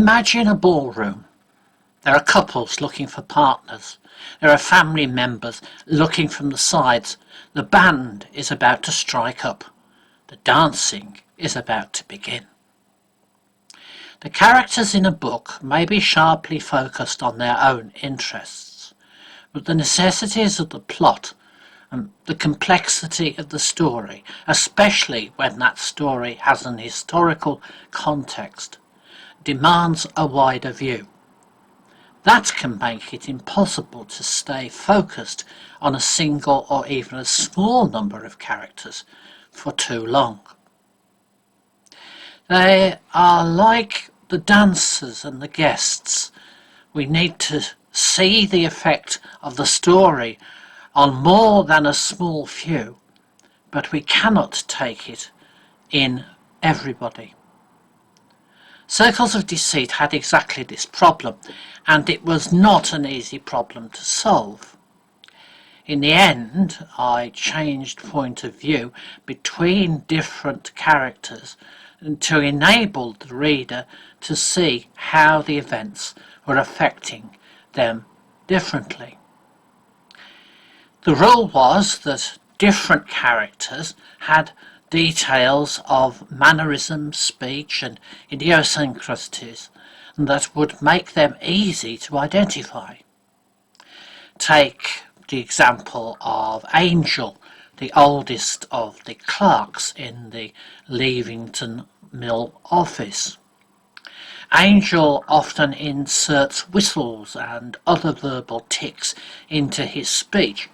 Imagine a ballroom. There are couples looking for partners. There are family members looking from the sides. The band is about to strike up. The dancing is about to begin. The characters in a book may be sharply focused on their own interests, but the necessities of the plot and the complexity of the story, especially when that story has an historical context, demands a wider view. That can make it impossible to stay focused on a single or even a small number of characters for too long. They are like the dancers and the guests. We need to see the effect of the story on more than a small few, but we cannot take it in everybody. Circles of Deceit had exactly this problem, and it was not an easy problem to solve. In the end, I changed point of view between different characters to enable the reader to see how the events were affecting them differently. The rule was that different characters had details of mannerisms, speech and idiosyncrasies that would make them easy to identify. Take the example of Angel, the oldest of the clerks in the Leavington Mill office. Angel often inserts whistles and other verbal tics into his speech.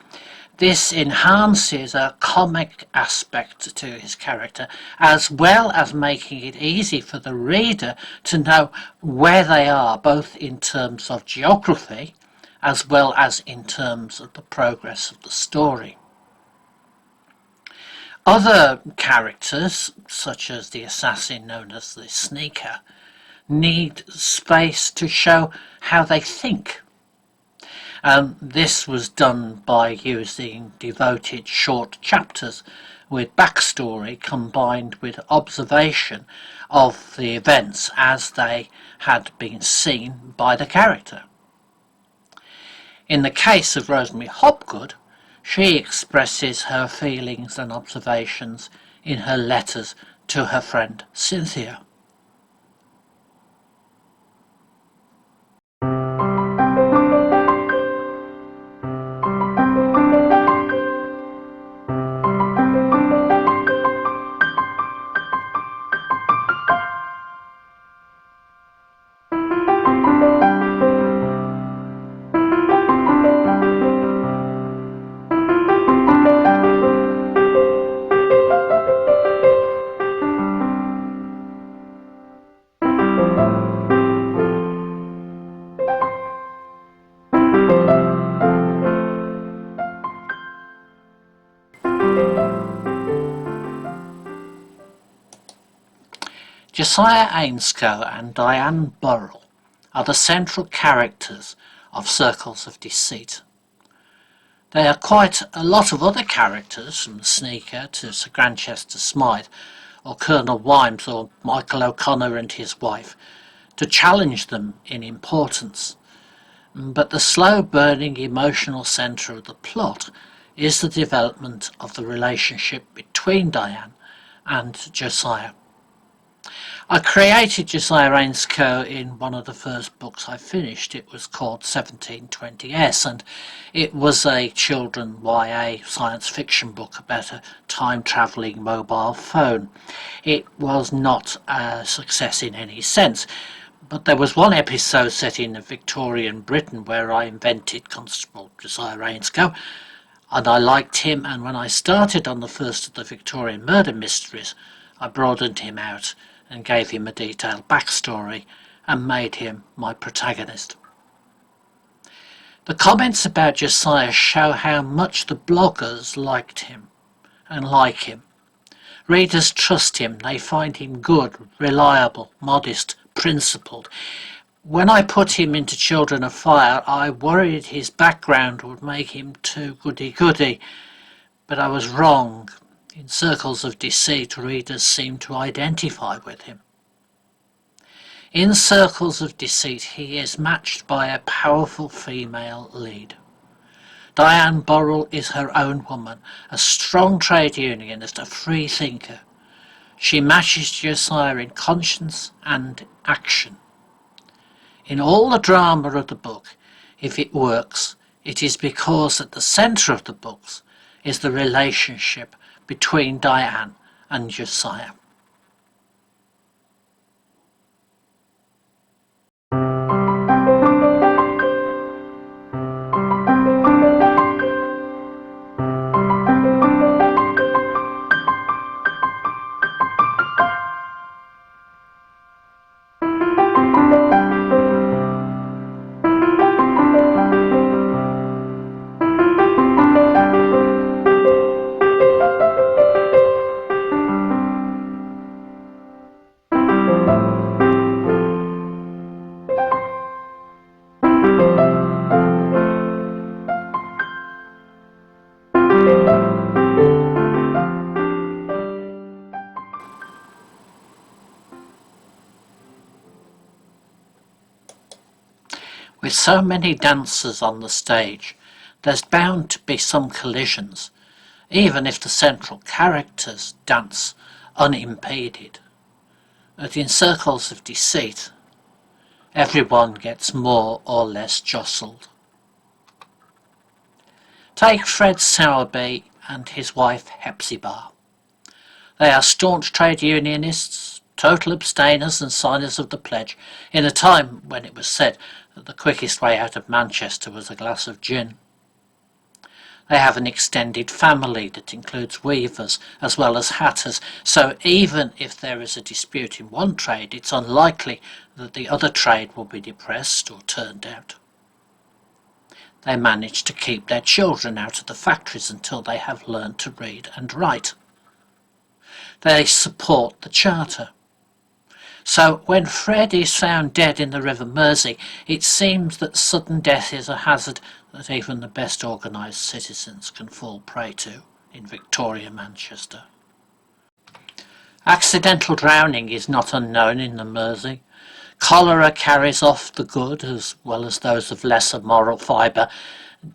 This enhances a comic aspect to his character, as well as making it easy for the reader to know where they are, both in terms of geography as well as in terms of the progress of the story. Other characters, such as the assassin known as the Sneaker, need space to show how they think. This was done by using devoted short chapters with backstory combined with observation of the events as they had been seen by the character. In the case of Rosemary Hopgood, she expresses her feelings and observations in her letters to her friend Cynthia. Josiah Ainscough and Diane Burrell are the central characters of Circles of Deceit. There are quite a lot of other characters, from the Sneaker to Sir Grantchester Smythe, or Colonel Wimes, or Michael O'Connor and his wife, to challenge them in importance. But the slow-burning emotional centre of the plot is the development of the relationship between Diane and Josiah. I created Josiah Ainscough in one of the first books I finished. It was called 1720S, and it was a children YA science fiction book about a time-travelling mobile phone. It was not a success in any sense, but there was one episode set in Victorian Britain where I invented Constable Josiah Ainscough, and I liked him, and when I started on the first of the Victorian murder mysteries, I broadened him out and gave him a detailed backstory and made him my protagonist. The comments about Josiah show how much the bloggers liked him and like him. Readers trust him, they find him good, reliable, modest, principled. When I put him into Children of Fire, I worried his background would make him too goody-goody, but I was wrong. In Circles of Deceit, readers seem to identify with him. In Circles of Deceit, he is matched by a powerful female lead. Diane Burrell is her own woman, a strong trade unionist, a free thinker. She matches Josiah in conscience and action. In all the drama of the book, if it works, it is because at the centre of the books is the relationship between Diane and Josiah. With so many dancers on the stage, there's bound to be some collisions, even if the central characters dance unimpeded. But in Circles of Deceit, everyone gets more or less jostled. Take Fred Sowerby and his wife Hepzibah. They are staunch trade unionists, total abstainers and signers of the pledge, in a time when it was said that the quickest way out of Manchester was a glass of gin. They have an extended family that includes weavers as well as hatters, so even if there is a dispute in one trade, it's unlikely that the other trade will be depressed or turned out. They manage to keep their children out of the factories until they have learned to read and write. They support the Charter. So when Fred is found dead in the River Mersey, it seems that sudden death is a hazard that even the best organised citizens can fall prey to in Victoria, Manchester. Accidental drowning is not unknown in the Mersey. Cholera carries off the good as well as those of lesser moral fibre.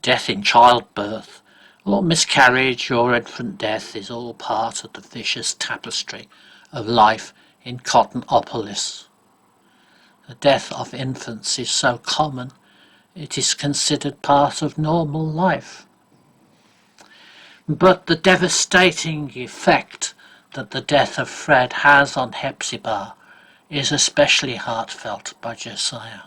Death in childbirth, or miscarriage or infant death is all part of the vicious tapestry of life in Cottonopolis. The death of infants is so common, it is considered part of normal life. But the devastating effect that the death of Fred has on Hepzibah is especially heartfelt by Josiah.